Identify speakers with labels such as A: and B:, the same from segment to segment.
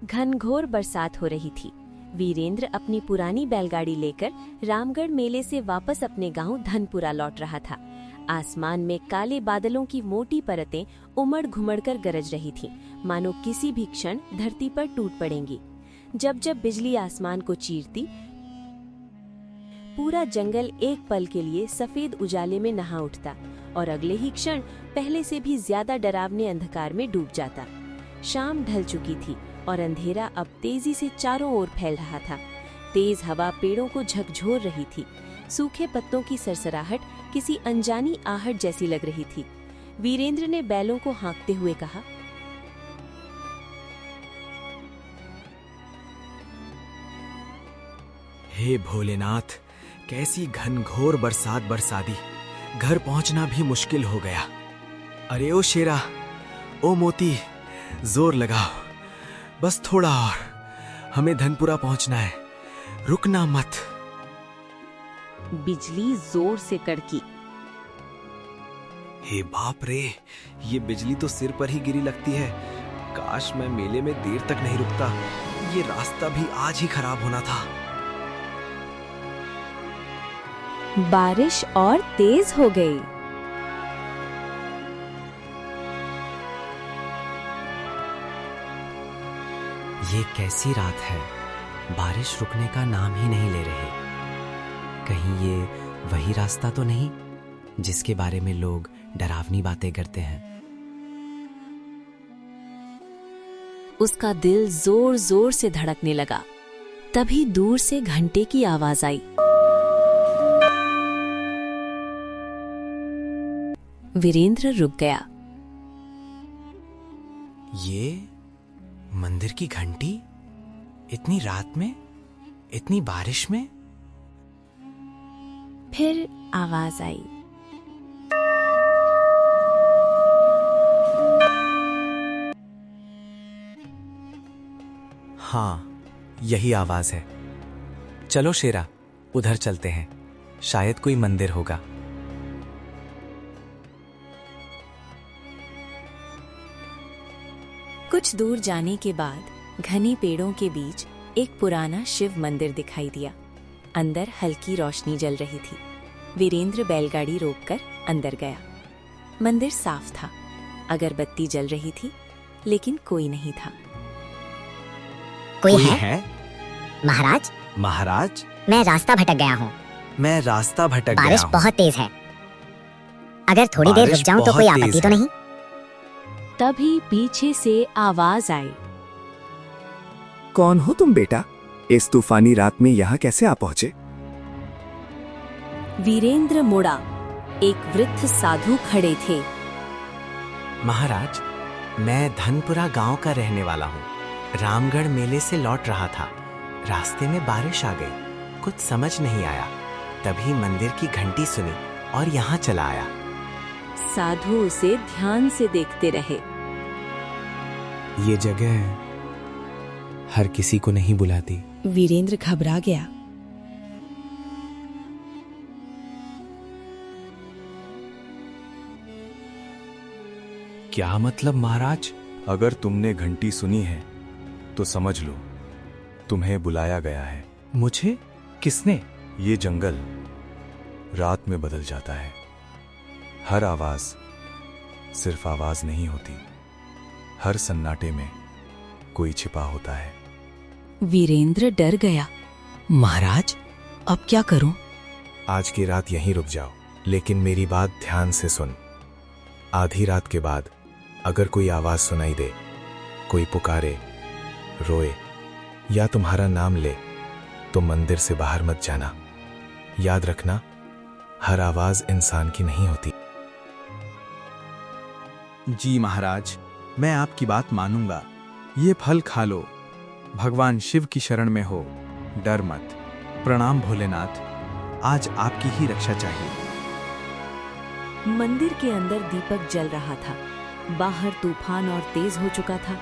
A: घनघोर बरसात हो रही थी। वीरेंद्र अपनी पुरानी बैलगाड़ी लेकर रामगढ़ मेले से वापस अपने गांव धनपुरा लौट रहा था। आसमान में काले बादलों की मोटी परतें उमड़ घुमड़ कर गरज रही थीं, मानो किसी भी क्षण धरती पर टूट पड़ेंगी। जब जब बिजली आसमान को चीरती, पूरा जंगल एक पल के लिए सफेद उजाले में नहा उठता और अगले ही क्षण पहले से भी ज्यादा डरावने अंधकार में डूब जाता। शाम ढल चुकी थी और अंधेरा अब तेजी से चारों ओर फैल रहा था। तेज हवा पेड़ों को झकझोर रही थी। सूखे पत्तों की सरसराहट किसी अनजानी आहट जैसी लग रही थी। वीरेंद्र ने बैलों को हाँकते हुए कहा,
B: हे भोलेनाथ, कैसी घनघोर बरसात बरसा दी। घर पहुंचना भी मुश्किल हो गया। अरे ओ शेरा, ओ मोती, जोर लगाओ, बस थोड़ा और, हमें धनपुरा पहुंचना है, रुकना मत।
A: बिजली जोर से कड़की।
B: हे बाप रे, ये बिजली तो सिर पर ही गिरी लगती है। काश मैं मेले में देर तक नहीं रुकता, ये रास्ता भी आज ही खराब होना था।
A: बारिश और तेज हो गई।
C: ये कैसी रात है, बारिश रुकने का नाम ही नहीं ले रही। कहीं ये वही रास्ता तो नहीं जिसके बारे में लोग डरावनी बातें करते हैं।
A: उसका दिल जोर जोर से धड़कने लगा। तभी दूर से घंटे की आवाज आई। वीरेंद्र रुक गया।
C: ये मंदिर की घंटी, इतनी रात में, इतनी बारिश में।
A: फिर आवाज आई।
C: हाँ, यही आवाज है। चलो शेरा, उधर चलते हैं, शायद कोई मंदिर होगा।
A: कुछ दूर जाने के बाद घने पेड़ों के बीच एक पुराना शिव मंदिर दिखाई दिया। अंदर हल्की रोशनी जल रही थी। वीरेंद्र बैलगाड़ी रोककर अंदर गया। मंदिर साफ था, अगरबत्ती जल रही थी, लेकिन कोई नहीं था।
D: कोई है? महाराज?
C: महाराज,
D: मैं रास्ता भटक गया हूँ।
C: मैं रास्ता भटक गया
D: बारिश
C: हूँ।
D: बहुत तेज है। अगर थोड़ी देर रुक जाऊं तो कोई
C: बहुत
D: आपत्ति
C: तेज
D: तो
C: है।
D: नहीं?
A: तभी पीछे से आवाज आई।
E: कौन हो तुम बेटा? इस तूफानी रात में यहाँ कैसे आ पहुँचे?
A: वीरेंद्र मुड़ा। एक वृद्ध साधु खड़े थे।
C: महाराज, मैं धनपुरा गांव का रहने वाला हूँ। रामगढ़ मेले से लौट रहा था। रास्ते में बारिश आ गई, कुछ समझ नहीं आया। तभी मंदिर की घंटी सुनी और यहाँ चला आया।
A: साधु उसे ध्यान से देखते रहे।
C: ये जगह हर किसी को नहीं बुलाती।
A: वीरेंद्र घबरा गया।
B: क्या मतलब महाराज?
E: अगर तुमने घंटी सुनी है तो समझ लो तुम्हें बुलाया गया है।
C: मुझे? किसने?
E: ये जंगल रात में बदल जाता है। हर आवाज सिर्फ आवाज नहीं होती, हर सन्नाटे में कोई छिपा होता है।
A: वीरेंद्र डर गया।
C: महाराज, अब क्या करूं?
E: आज की रात यहीं रुक जाओ, लेकिन मेरी बात ध्यान से सुन। आधी रात के बाद अगर कोई आवाज सुनाई दे, कोई पुकारे, रोए या तुम्हारा नाम ले, तो मंदिर से बाहर मत जाना। याद रखना, हर आवाज इंसान की नहीं होती।
B: जी महाराज, मैं आपकी बात मानूंगा। ये फल खा लो, भगवान शिव की शरण में हो, डर मत। प्रणाम भोलेनाथ, आज आपकी ही रक्षा चाहिए।
A: मंदिर के अंदर दीपक जल रहा था। बाहर तूफान और तेज हो चुका था।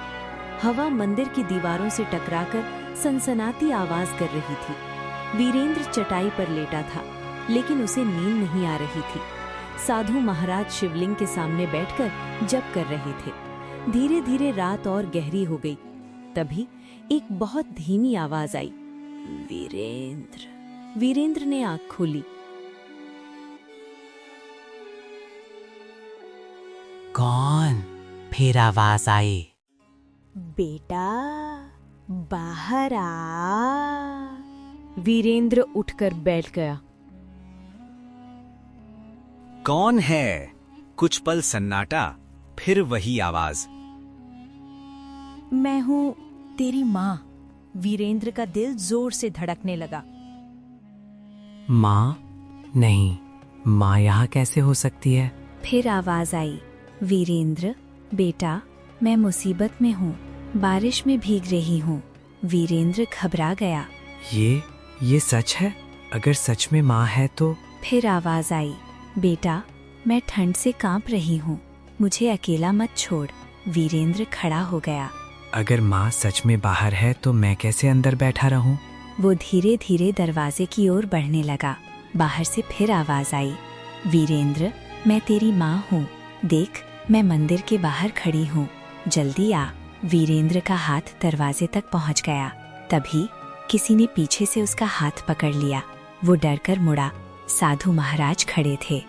A: हवा मंदिर की दीवारों से टकराकर सनसनाती आवाज कर रही थी। वीरेंद्र चटाई पर लेटा था, लेकिन उसे नींद नहीं आ रही थी। साधु महाराज शिवलिंग के सामने बैठकर जप कर रहे थे। धीरे धीरे रात और गहरी हो गई। तभी एक बहुत धीमी आवाज आई, वीरेंद्र। वीरेंद्र ने आंख खोली।
C: कौन? फिर आवाज आई।
A: बेटा बाहर आ। वीरेंद्र उठकर बैठ गया।
B: कौन है? कुछ पल सन्नाटा, फिर वही आवाज।
F: मैं हूं तेरी माँ। वीरेंद्र का दिल जोर से धड़कने लगा।
C: माँ? नहीं, माँ यहाँ कैसे हो सकती है?
F: फिर आवाज आई, वीरेंद्र बेटा, मैं मुसीबत में हूँ, बारिश में भीग रही हूँ। वीरेंद्र घबरा गया।
C: ये सच है? अगर सच में माँ है तो?
F: फिर आवाज आई, बेटा मैं ठंड से कांप रही हूँ, मुझे अकेला मत छोड़। वीरेंद्र खड़ा हो गया।
C: अगर माँ सच में बाहर है तो मैं कैसे अंदर बैठा रहूं?
F: वो धीरे धीरे दरवाजे की ओर बढ़ने लगा। बाहर से फिर आवाज आई, वीरेंद्र मैं तेरी माँ हूँ, देख मैं मंदिर के बाहर खड़ी हूँ, जल्दी आ। वीरेंद्र का हाथ दरवाजे तक पहुँच गया। तभी किसी ने पीछे से उसका हाथ पकड़ लिया। वो डरकर मुड़ा। साधु महाराज खड़े थे।